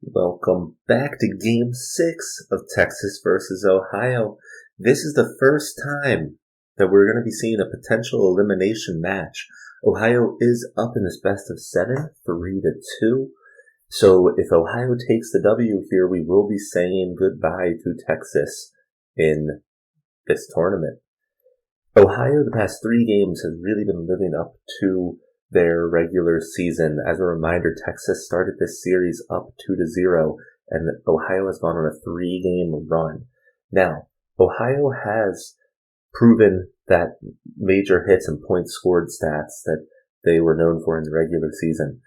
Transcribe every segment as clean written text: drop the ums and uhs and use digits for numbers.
Welcome back to Game 6 of Texas versus Ohio. This is the first time that we're going to be seeing a potential elimination match. Ohio is up in this best of 7, 3-2. So if Ohio takes the W here, we will be saying goodbye to Texas in this tournament. Ohio, the past 3 games, has really been living up to their regular season. As a reminder, Texas started this series up 2-0, and Ohio has gone on a 3-game run. Now, Ohio has proven that major hits and points scored stats that they were known for in the regular season.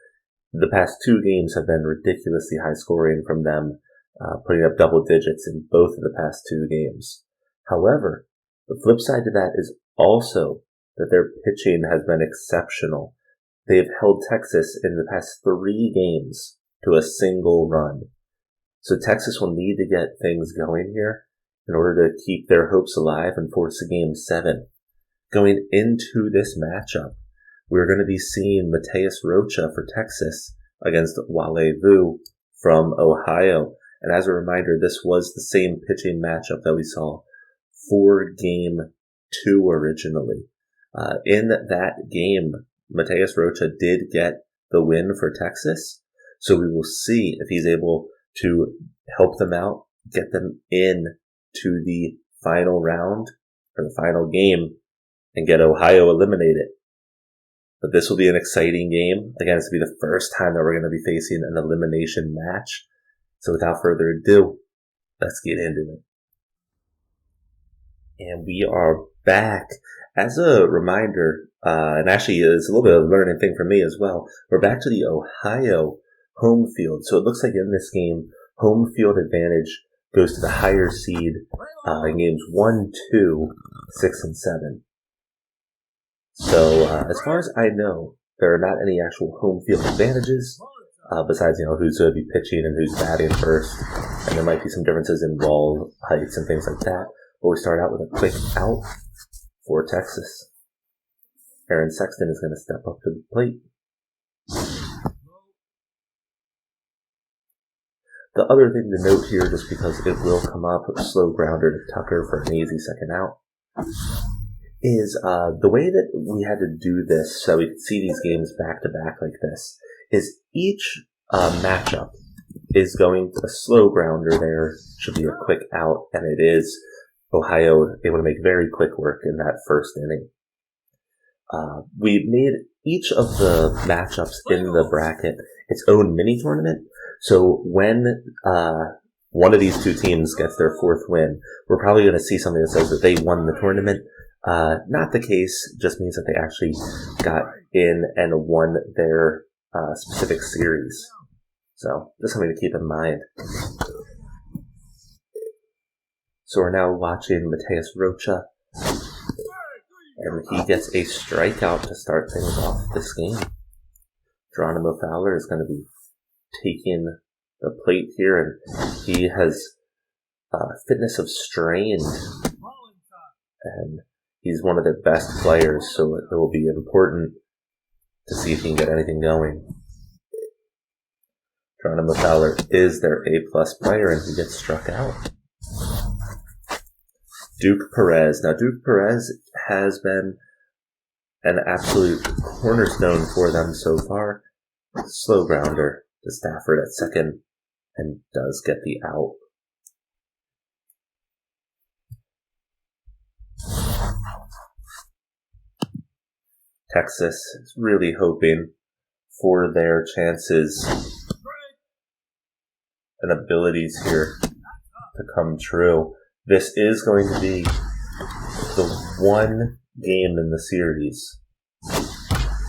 The past 2 games have been ridiculously high scoring from them, putting up double digits in both of the past 2 games. However, the flip side to that is also that their pitching has been exceptional. They have held Texas in the past 3 games to a single run. So Texas will need to get things going here in order to keep their hopes alive and force a Game 7. Going into this matchup, we're going to be seeing Mateus Rocha for Texas against Wale Vu from Ohio. And as a reminder, this was the same pitching matchup that we saw for Game 2 originally. In that game, Mateus Rocha did get the win for Texas, so we will see if he's able to help them out, get them in to the final round, or the final game, and get Ohio eliminated. But this will be an exciting game. Again, this will be the first time that we're going to be facing an elimination match. So without further ado, let's get into it. And we are back. As a reminder, and actually it's a little bit of a learning thing for me as well, we're back to the Ohio home field. So it looks like in this game, home field advantage goes to the higher seed in games 1, 2, 6, and 7. So as far as I know, there are not any actual home field advantages, besides, who's going to be pitching and who's batting first. And there might be some differences in wall heights and things like that. But we start out with a quick out for Texas. Aaron Sexton is going to step up to the plate. The other thing to note here, just because it will come up, a slow grounder to Tucker for an easy second out, is the way that we had to do this so we could see these games back to back like this, is each matchup is going to a slow grounder there, should be a quick out, and it is Ohio able to make very quick work in that first inning. We made each of the matchups in the bracket its own mini tournament. So when one of these 2 teams gets their 4th win, we're probably going to see something that says that they won the tournament. Not the case, just means that they actually got in and won their specific series. So just something to keep in mind. So we're now watching Mateus Rocha, and he gets a strikeout to start things off this game. Geronimo Fowler is going to be taking the plate here, and he has fitness of strain, and he's one of their best players, so it will be important to see if he can get anything going. Geronimo Fowler is their A-plus player, and he gets struck out. Duke Perez. Now, Duke Perez has been an absolute cornerstone for them so far. Slow grounder to Stafford at second, and does get the out. Texas is really hoping for their chances and abilities here to come true. This is going to be the one game in the series.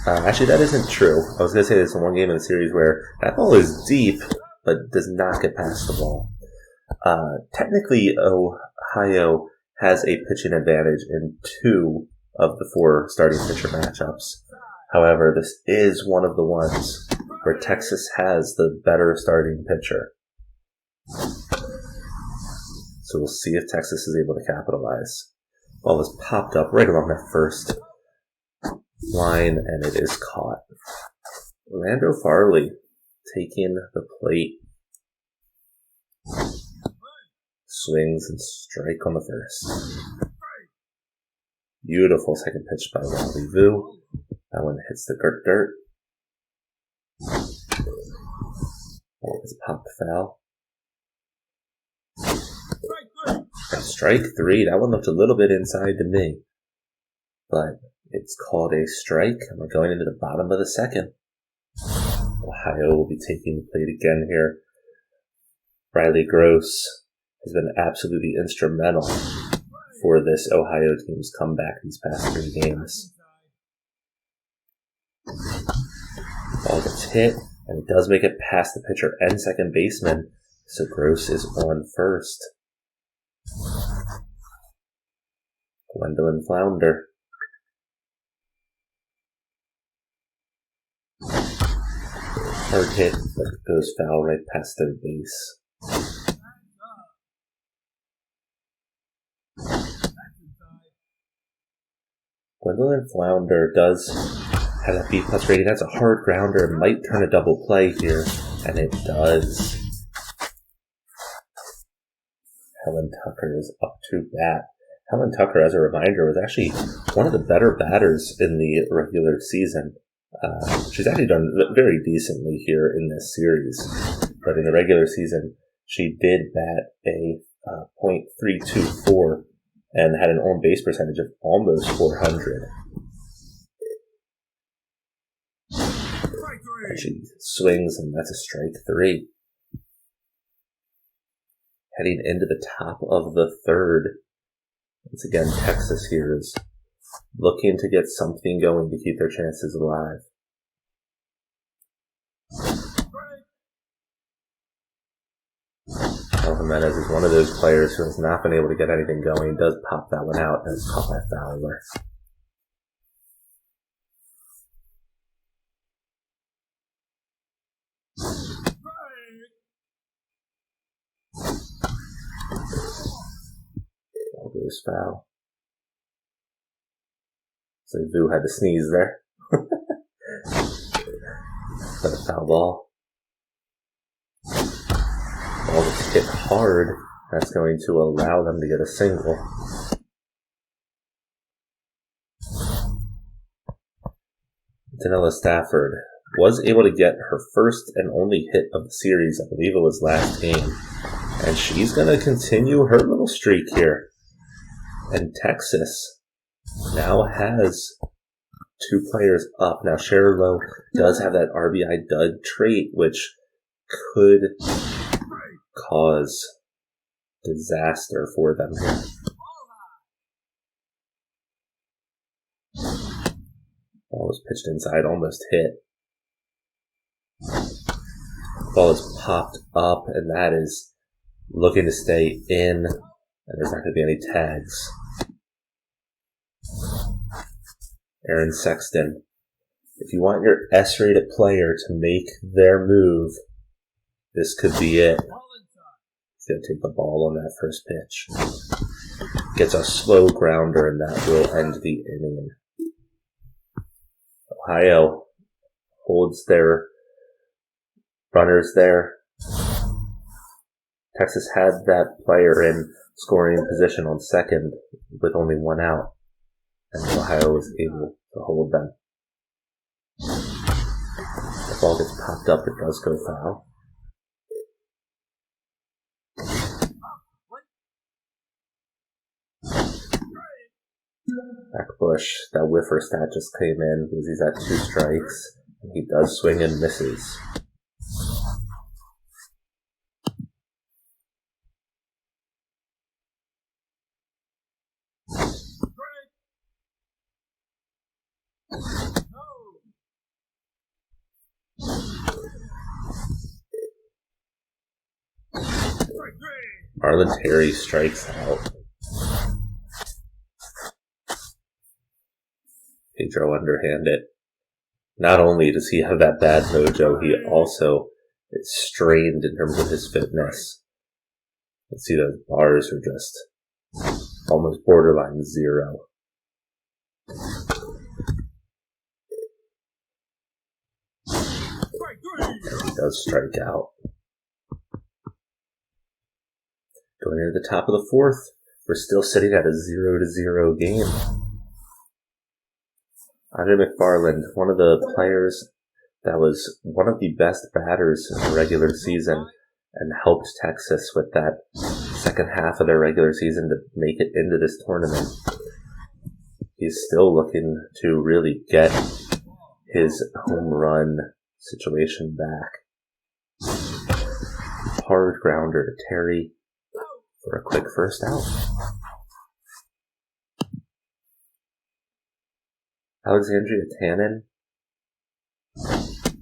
Actually, that isn't true. I was going to say there's one game in the series where that ball is deep, but does not get past the ball. Technically, Ohio has a pitching advantage in 2 of the 4 starting pitcher matchups. However, this is one of the ones where Texas has the better starting pitcher. So we'll see if Texas is able to capitalize. Ball is popped up right along that first line, and it is caught. Orlando Farley taking the plate. swings and strike on the first. Beautiful second pitch by Wally Vu. That one hits the dirt. Ball is popped foul. And strike three. That one looked a little bit inside to me. But it's called a strike, and we're going into the bottom of the second. Ohio will be taking the plate again here. Riley Gross has been absolutely instrumental for this Ohio team's comeback these past 3 games. Ball gets hit, and it does make it past the pitcher and second baseman, so Gross is on first. Gwendolyn Flounder. Hard hit, but it goes foul right past third base. Gwendolyn Flounder does have that B+ rating. That's a hard grounder. It might turn a double play here, and it does. Helen Tucker is up to bat. Helen Tucker, as a reminder, was actually one of the better batters in the regular season. She's actually done very decently here in this series, but in the regular season, she did bat a .324 and had an on-base percentage of almost 400. And she swings, and that's a strike three. Heading into the top of the third. Once again, Texas here is looking to get something going to keep their chances alive. Raul Jimenez is one of those players who has not been able to get anything going. He does pop that one out, and it's caught by Fowler. Ball goes foul. So Vu had to sneeze there. But a foul ball. Ball gets hit hard. That's going to allow them to get a single. Danella Stafford was able to get her first and only hit of the series. I believe it was last game. And she's going to continue her little streak here. And Texas now has 2 players up. Now, Cheryl Lowe does have that RBI dud trait, which could cause disaster for them here. Ball was pitched inside, almost hit. Ball is popped up, and that is looking to stay in, and there's not going to be any tags. Aaron Sexton. If you want your S-rated player to make their move, this could be it. He's going to take the ball on that first pitch. Gets a slow grounder, and that will end the inning. Ohio holds their runners there. Texas had that player in scoring position on second with only 1 out. And Ohio was able to hold them. The ball gets popped up, it does go foul. Zach Bush, that whiffer stat just came in because he's at 2 strikes. And he does swing and misses. Marlon Terry strikes out. Pedro underhanded. Not only does he have that bad mojo, he also is strained in terms of his fitness. Let's see, those bars are just almost borderline 0. And he does strike out. Going into the top of the fourth, we're still sitting at a 0-0 game. Andre McFarland, one of the players that was one of the best batters in the regular season and helped Texas with that second half of their regular season to make it into this tournament. He's still looking to really get his home run situation back. Hard grounder to Terry for a quick first out. Alexandria Tannen,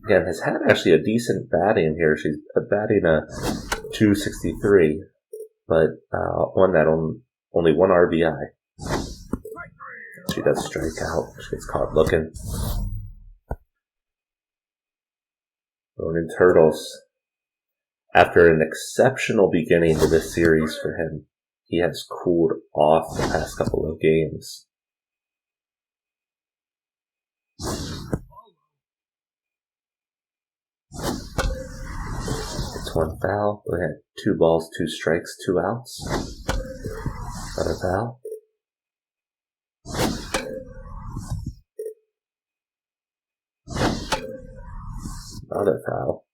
again, has had actually a decent batting here. She's batting a .263, but on that only one RBI. She does strike out. She gets caught looking. Ronan Turtles, after an exceptional beginning to this series for him, he has cooled off the past couple of games. It's one foul. We had 2 balls, 2 strikes, 2 outs. Another foul. Another foul.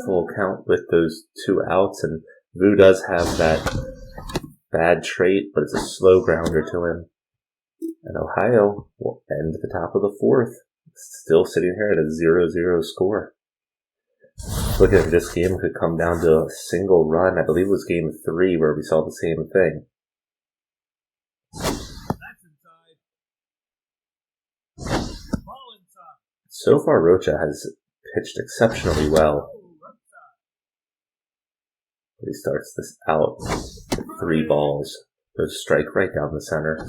Full count with those 2 outs, and Vu does have that bad trait, but it's a slow grounder to him. And Ohio will end the top of the fourth, still sitting here at a 0-0 score. Looking at this game, could come down to a single run. I believe it was game 3 where we saw the same thing. So far, Rocha has pitched exceptionally well. He starts this out with 3 balls. There's a strike right down the center.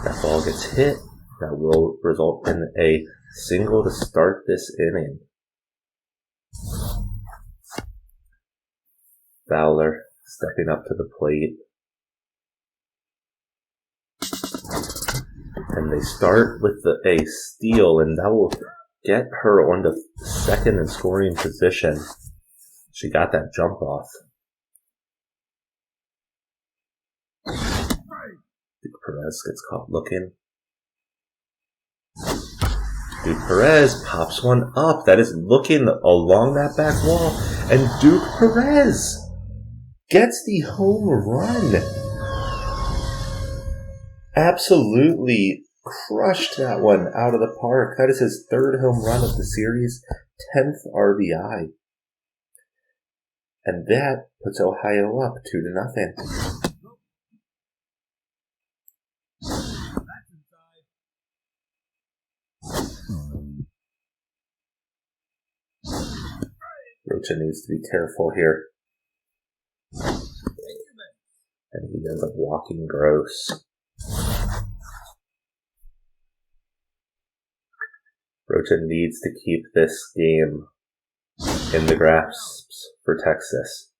That ball gets hit. That will result in a single to start this inning. Fowler stepping up to the plate. And they start with a steal, and that will get her on the second in scoring position. She got that jump off. Duke Perez gets caught looking. Duke Perez pops one up. That is looking along that back wall. And Duke Perez gets the home run. Absolutely crushed that one out of the park. That is his 3rd home run of the series, 10th RBI. And that puts Ohio up 2-0. Rocha needs to be careful here. And he ends up walking Gross. Rocha needs to keep this game in the grasps for Texas.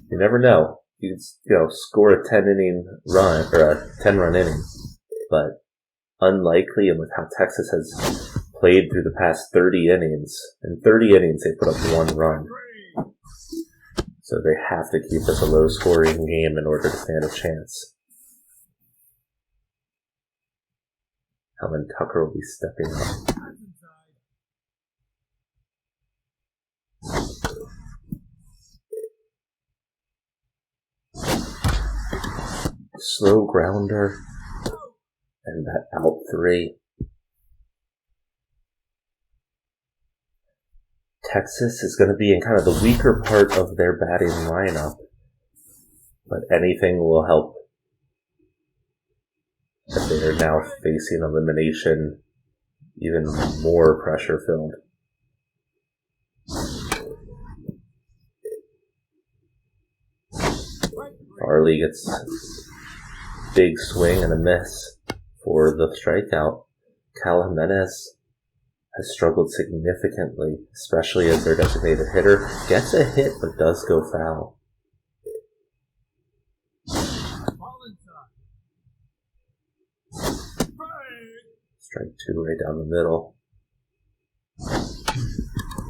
You never know. You can, score a 10-inning run, or a 10-run inning, but unlikely, and with how Texas has played through the past 30 innings. In 30 innings, they put up 1 run. So they have to keep this a low-scoring game in order to stand a chance. Helen Tucker will be stepping up. Slow grounder. And that out 3. Texas is going to be in kind of the weaker part of their batting lineup, but anything will help. As they are now facing elimination, even more pressure filled. Farley gets big swing and a miss for the strikeout. Cal Jimenez has struggled significantly, especially as their designated hitter. Gets a hit, but does go foul. Strike 2 right down the middle.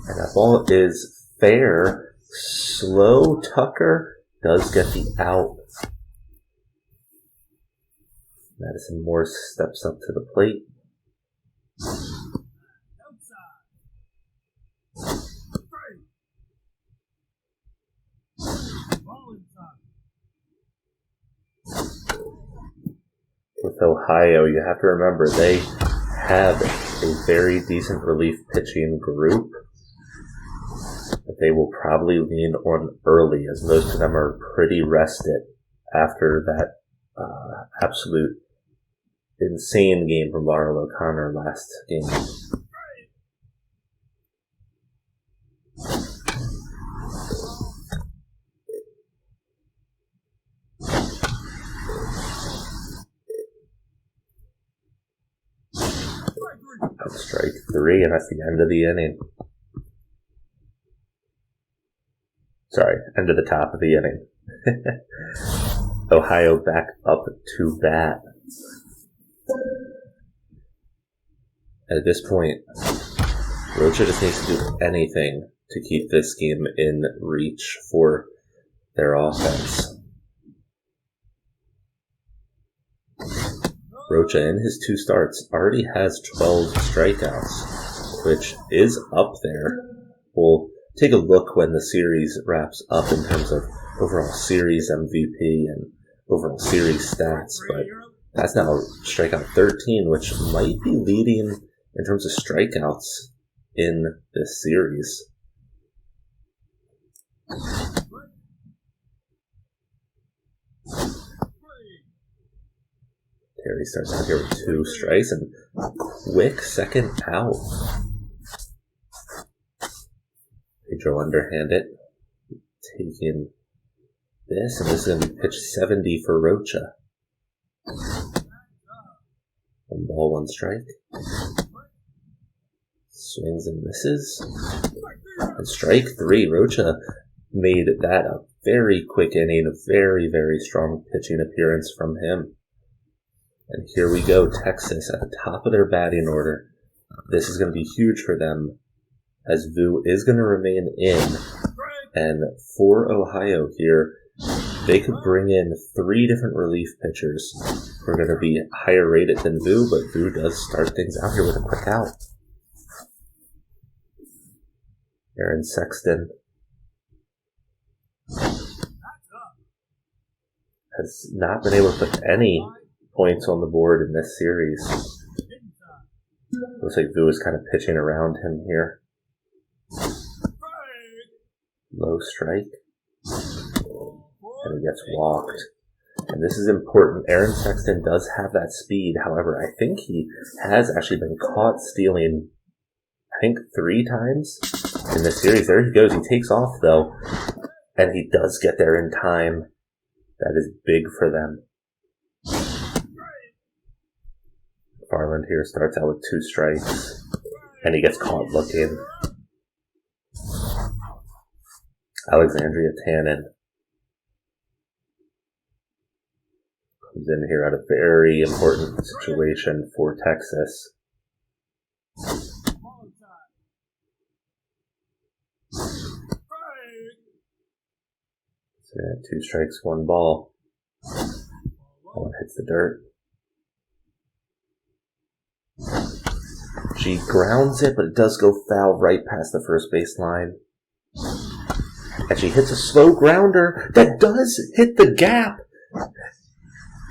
And that ball is fair. Slow Tucker does get the out. Madison Morse steps up to the plate. With Ohio, you have to remember they have a very decent relief pitching group that they will probably lean on early, as most of them are pretty rested after that absolute insane game from Laurel O'Connor last game. Strike 3, and that's the end of the inning. Sorry, end of the top of the inning. Ohio back up to bat. At this point, Rocha just needs to do anything to keep this game in reach for their offense. Rocha, in his 2 starts, already has 12 strikeouts, which is up there. We'll take a look when the series wraps up in terms of overall series MVP and overall series stats, but that's now strikeout 13, which might be leading in terms of strikeouts in this series. Terry starts out here with 2 strikes and a quick second out. Pedro underhanded, taking this, and this is going to be pitch 70 for Rocha. 1 ball, 1 strike. Swings and misses. And strike 3. Rocha made that a very quick inning, a very, very strong pitching appearance from him. And here we go, Texas at the top of their batting order. This is going to be huge for them, as Vu is going to remain in. And for Ohio here, they could bring in 3 different relief pitchers who are going to be higher rated than Vu, but Vu does start things out here with a quick out. Aaron Sexton has not been able to put any points on the board in this series. Looks like Vu is kind of pitching around him here. Low strike. And he gets walked. And this is important. Aaron Sexton does have that speed. However, I think he has actually been caught stealing, 3 times in this series. There he goes. He takes off, though. And he does get there in time. That is big for them. Farland here starts out with 2 strikes, and he gets caught looking. Alexandria Tannen comes in here at a very important situation for Texas. So 2 strikes, 1 ball. That one hits the dirt. She grounds it, but it does go foul right past the first base line. And she hits a slow grounder that does hit the gap.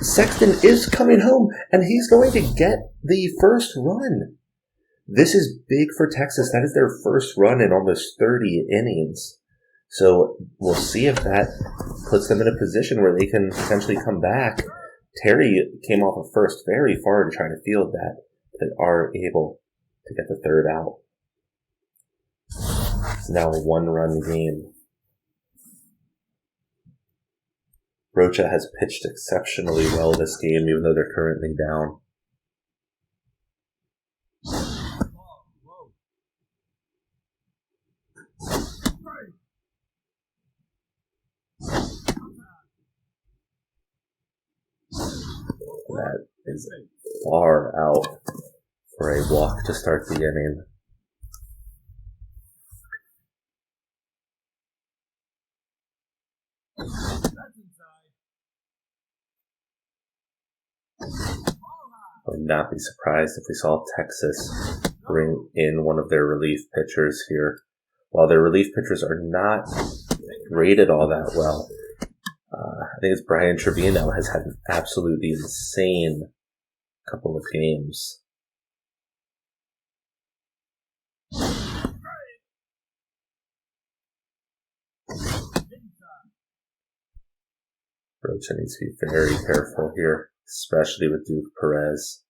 Sexton is coming home, and he's going to get the first run. This is big for Texas. That is their first run in almost 30 innings. So we'll see if that puts them in a position where they can potentially come back. Terry came off of first very far to try to field that, but are able to get the 3rd out. It's now a 1-run game. Rocha has pitched exceptionally well this game, even though they're currently down. That is far out for a walk to start the inning. I would not be surprised if we saw Texas bring in one of their relief pitchers here. While their relief pitchers are not rated all that well, I think it's Brian Trevino has had an absolutely insane couple of games. Rocha needs to be very careful here, especially with Duke Perez.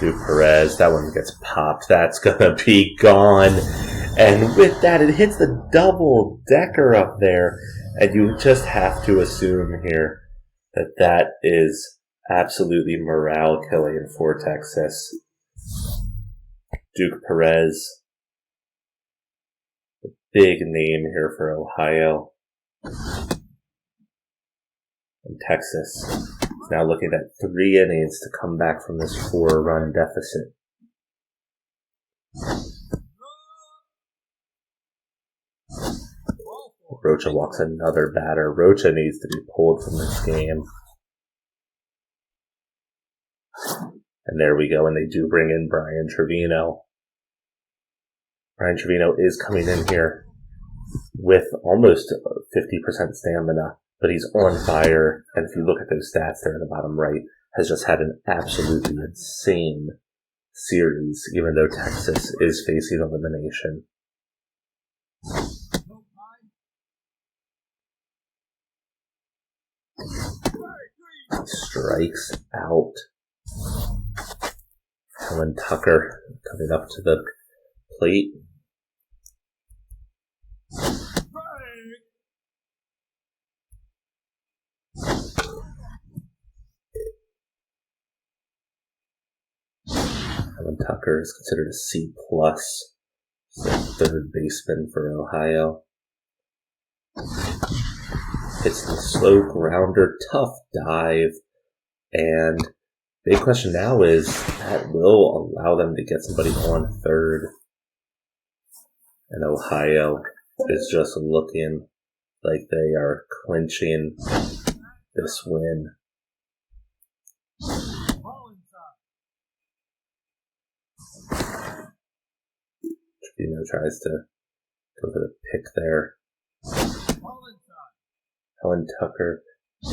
Duke Perez, that one gets popped. That's gonna be gone. And with that, it hits the double decker up there. And you just have to assume here that that is absolutely morale killing for Texas. Duke Perez, a big name here for Ohio. And Texas is now looking at 3 innings to come back from this 4-run deficit. Rocha walks another batter. Rocha needs to be pulled from this game. And there we go, and they do bring in Brian Trevino. Brian Trevino is coming in here with almost 50% stamina, but he's on fire. And if you look at those stats there in the bottom right, has just had an absolutely insane series, even though Texas is facing elimination. Strikes out. Helen Tucker coming up to the plate. Helen Tucker is considered a C+, the third baseman for Ohio. It's the slow grounder, tough dive, and big question now is that will allow them to get somebody on third. And Ohio is just looking like they are clinching this win. Trevino tries to go for the pick there. Helen Tucker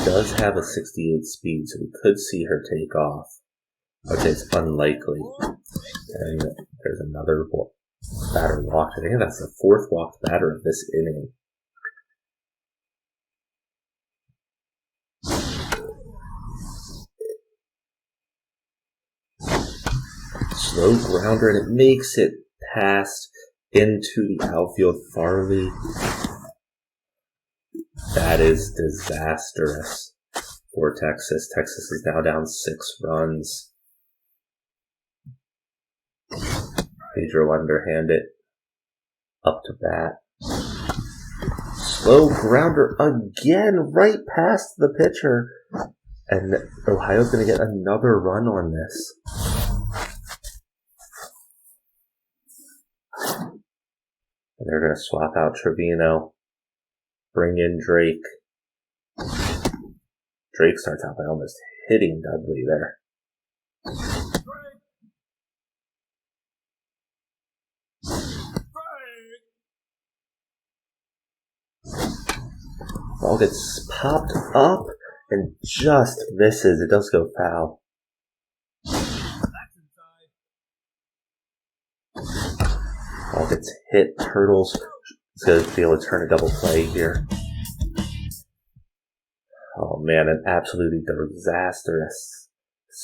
does have a 68 speed, so we could see her take off. I would say it's unlikely. And there's another batter walked. I think that's the 4th walked batter of this inning. Slow grounder, and it makes it past into the outfield. Farley. That is disastrous for Texas. Texas is now down 6 runs. Pedro underhanded up to bat. Slow grounder again, right past the pitcher. And Ohio's going to get another run on this. And they're going to swap out Trevino. Bring in Drake. Drake starts out by almost hitting Dudley there. Ball gets popped up and just misses. It does go foul. Ball gets hit. Turtles is going to be able to turn a double play here. Oh man, an absolutely disastrous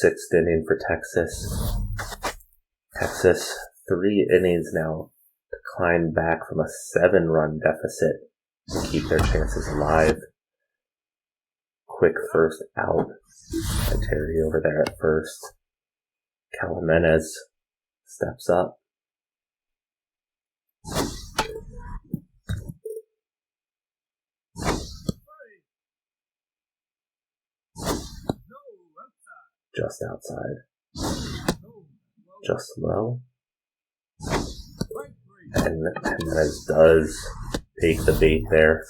6th inning for Texas. Texas, 3 innings now to climb back from a 7-run deficit and keep their chances alive. Quick first out by Terry over there at first. Calamenes steps up. Just outside. Just low. And Jimenez does take the bait there.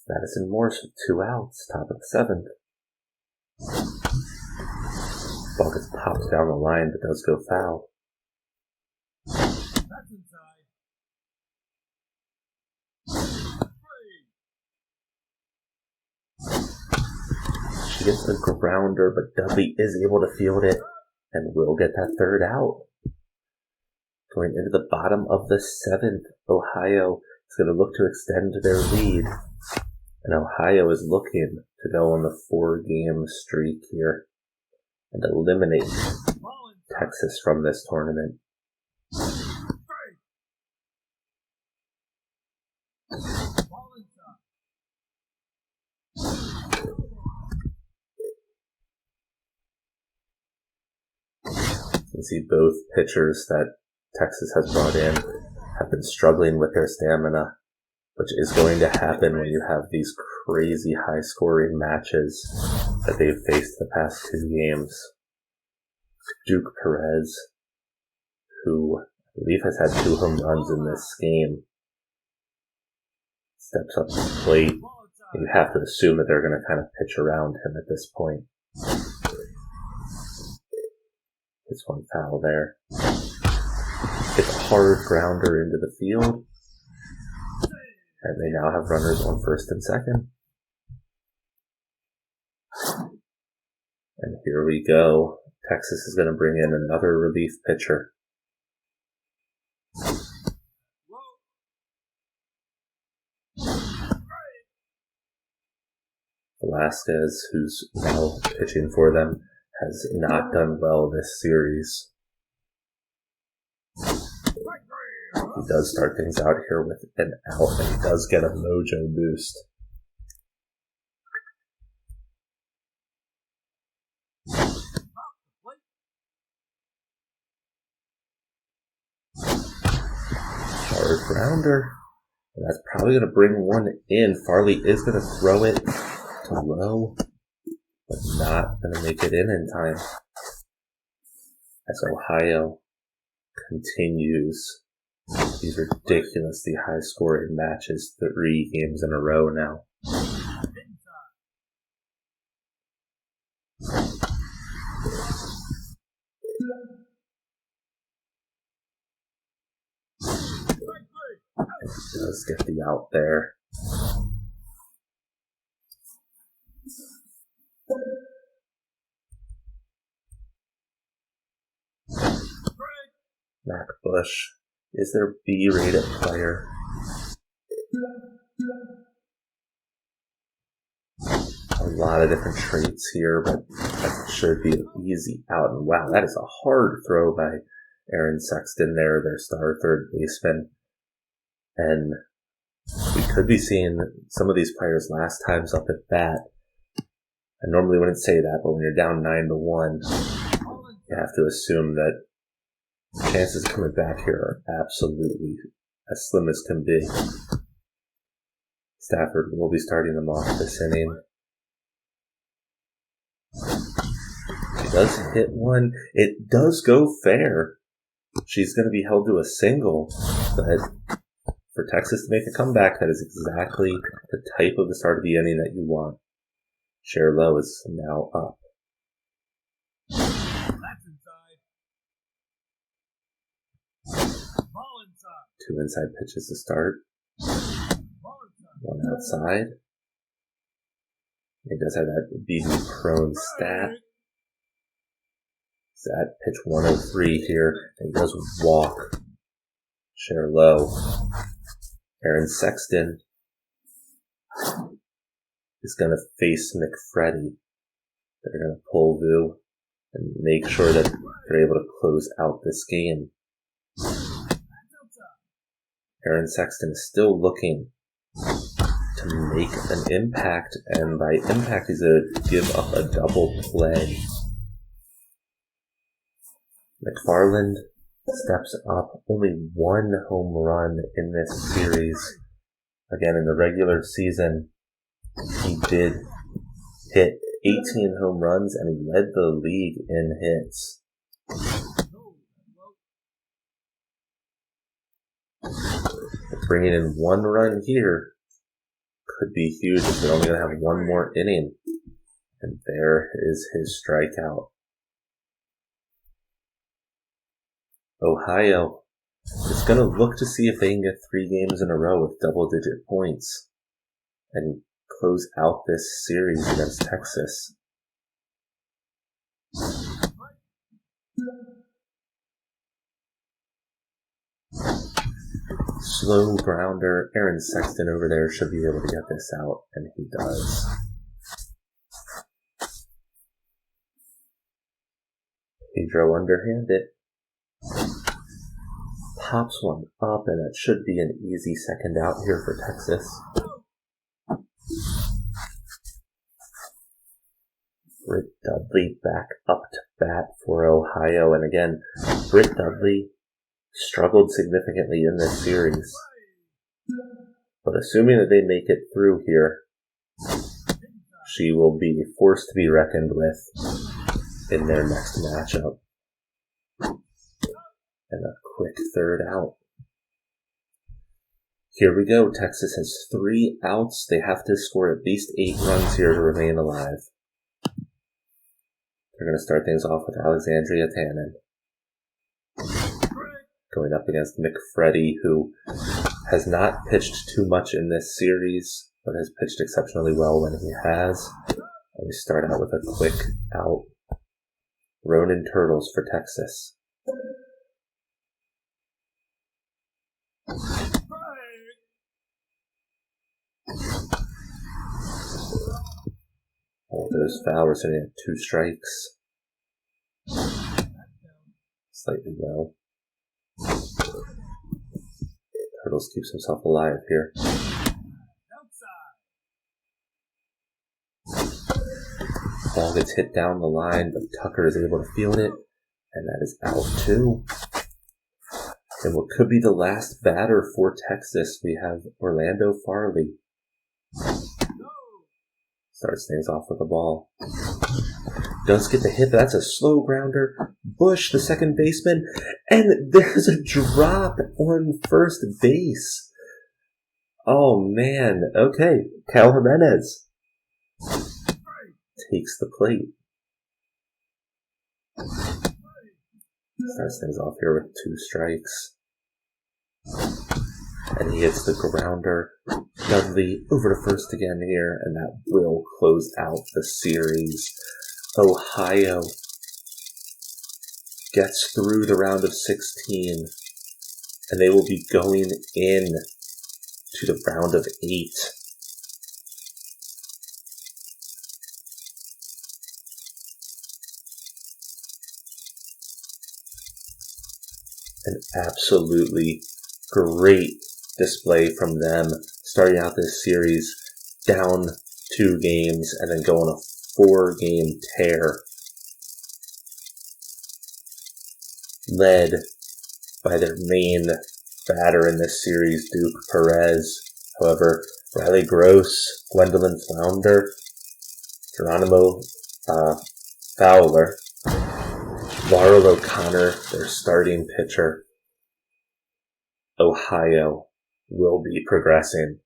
Madison Morse with 2 outs, top of the 7th. Ball gets popped down the line, but does go foul. That's inside. She gets the grounder, but Dudley is able to field it and will get that 3rd out. Going into the bottom of the 7th, Ohio is going to look to extend their lead. And Ohio is looking to go on the 4-game streak here and eliminate Texas from this tournament. You can see both pitchers that Texas has brought in have been struggling with their stamina, which is going to happen when you have these crazy high-scoring matches that they've faced the past 2 games. Duke Perez, who I believe has had 2 home runs in this game, steps up to the plate. You have to assume that they're going to kind of pitch around him at this point. Gets one foul there. It's a hard grounder into the field. And they now have runners on 1st and 2nd. And here we go. Texas is going to bring in another relief pitcher. Velasquez, who's now pitching for them, has not done well this series. He does start things out here with an out, and he does get a mojo boost. Hard grounder. And that's probably going to bring one in. Farley is going to throw it to low, but not going to make it in time. As Ohio continues these ridiculously high-scoring matches, 3 games in a row now. Let's get the out there. Mac Bush is their B-rated player. A lot of different traits here, but that should be an easy out. And wow, that is a hard throw by Aaron Sexton there, their star 3rd baseman. And we could be seeing some of these players last times up at bat. I normally wouldn't say that, but when you're down 9-1, you have to assume that chances of coming back here are absolutely as slim as can be. Stafford will be starting them off this inning. She does hit one. It does go fair. She's going to be held to a single, but for Texas to make a comeback, that is exactly the type of the start of the inning that you want. Cher Lowe is now up. That's inside. Ball inside. 2 inside pitches to start. Ball inside. 1 outside. He does have that BB-prone stat. That pitch 103 here, and he does walk Cher Lowe. Aaron Sexton is going to face McFreddy. They're going to pull Vu and make sure that they're able to close out this game. Aaron Sexton is still looking to make an impact, and by impact he's going to give up a double play. McFarland steps up, only 1 home run in this series. Again, in the regular season, he did hit 18 home runs and he led the league in hits. Bringing in 1 run here could be huge if they're only going to have one more inning. And there is his strikeout. Ohio is going to look to see if they can get 3 games in a row with double-digit points and close out this series against Texas. Slow grounder. Aaron Sexton over there should be able to get this out, and he does. Pedro underhanded. Pops one up, and that should be an easy second out here for Texas. Britt Dudley back up to bat for Ohio, and again, Britt Dudley struggled significantly in this series. But assuming that they make it through here, she will be forced to be reckoned with in their next matchup. And a quick third out. Here we go. Texas has 3 outs. They have to score at least 8 runs here to remain alive. They're going to start things off with Alexandria Tannen going up against McFreddy, who has not pitched too much in this series, but has pitched exceptionally well when he has. And we start out with a quick out. Ronin Turtles for Texas. All those foul. We're sitting at 2 strikes. Slightly low. Turtles keeps himself alive here. Ball gets hit down the line, but Tucker is able to field it, and that is out too. And what could be the last batter for Texas, we have Orlando Farley. Starts things off with a ball. Does get the hit, but that's a slow grounder. Bush, the second baseman, and there's a drop on first base. Oh man, okay. Cal Jimenez takes the plate. Starts things off here with 2 strikes. And he hits the grounder. Dudley over to first again here, and that will close out the series. Ohio gets through the round of 16, and they will be going in to the round of 8. An absolutely great display from them, starting out this series down 2 games and then going a 4-game tear, led by their main batter in this series, Duke Perez. However, Riley Gross, Gwendolyn Flounder, Geronimo Fowler, Laurel O'Connor, their starting pitcher. Ohio will be progressing.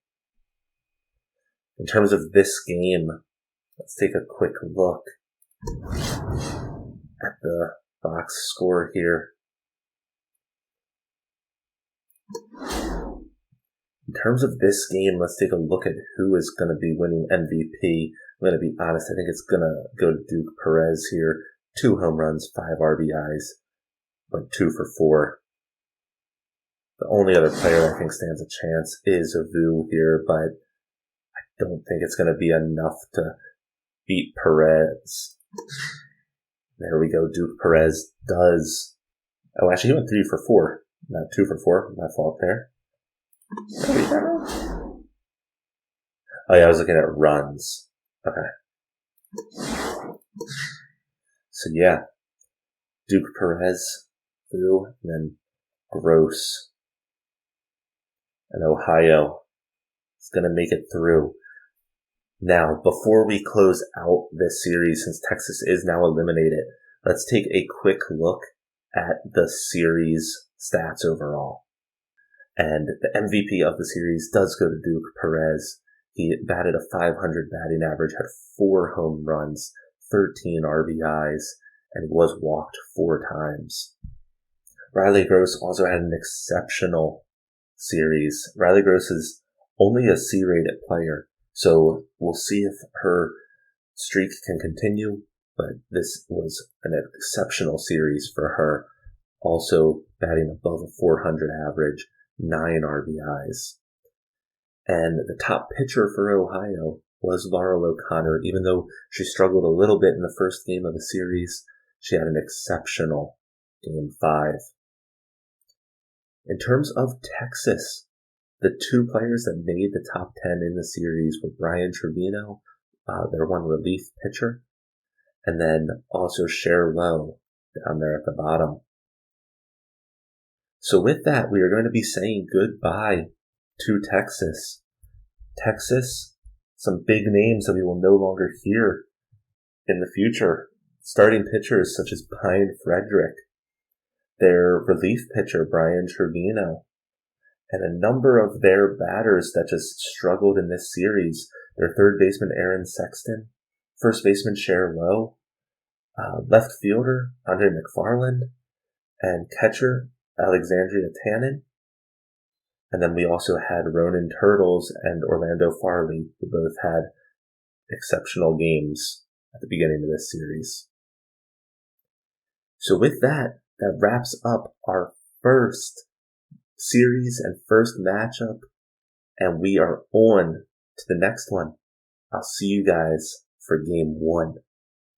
In terms of this game, let's take a quick look at the box score here. In terms of this game, let's take a look at who is going to be winning MVP. I'm going to be honest, I think it's going to go to Duke Perez here. 2 home runs, 5 RBIs, went 2 for 4. The only other player I think stands a chance is Avu here, but I don't think it's going to be enough to beat Perez. There we go. Duke Perez does. Oh, actually, he went 3 for 4, not 2 for 4. My fault there. Oh yeah, I was looking at runs. Okay. So yeah, Duke Perez, Avu, and then Gross. And Ohio is going to make it through. Now, before we close out this series, since Texas is now eliminated, let's take a quick look at the series stats overall. And the MVP of the series does go to Duke Perez. He batted a .500 batting average, had 4 home runs, 13 RBIs, and he was walked 4 times. Riley Gross also had an exceptional series. Riley Gross is only a C-rated player, so we'll see if her streak can continue, but this was an exceptional series for her. Also batting above a .400 average, 9 RBIs. And the top pitcher for Ohio was Laurel O'Connor. Even though she struggled a little bit in the first game of the series, she had an exceptional Game 5. In terms of Texas, the 2 players that made the top 10 in the series were Brian Trevino, their one relief pitcher, and then also Cher Lowe down there at the bottom. So with that, we are going to be saying goodbye to Texas. Texas, some big names that we will no longer hear in the future. Starting pitchers such as Brian Frederick, their relief pitcher Brian Trevino, and a number of their batters that just struggled in this series. Their third baseman Aaron Sexton, first baseman Cher Lowe, left fielder Andre McFarland, and catcher Alexandria Tannen. And then we also had Ronan Turtles and Orlando Farley, who both had exceptional games at the beginning of this series. So with that, that wraps up our first series and first matchup, and we are on to the next one. I'll see you guys for Game 1.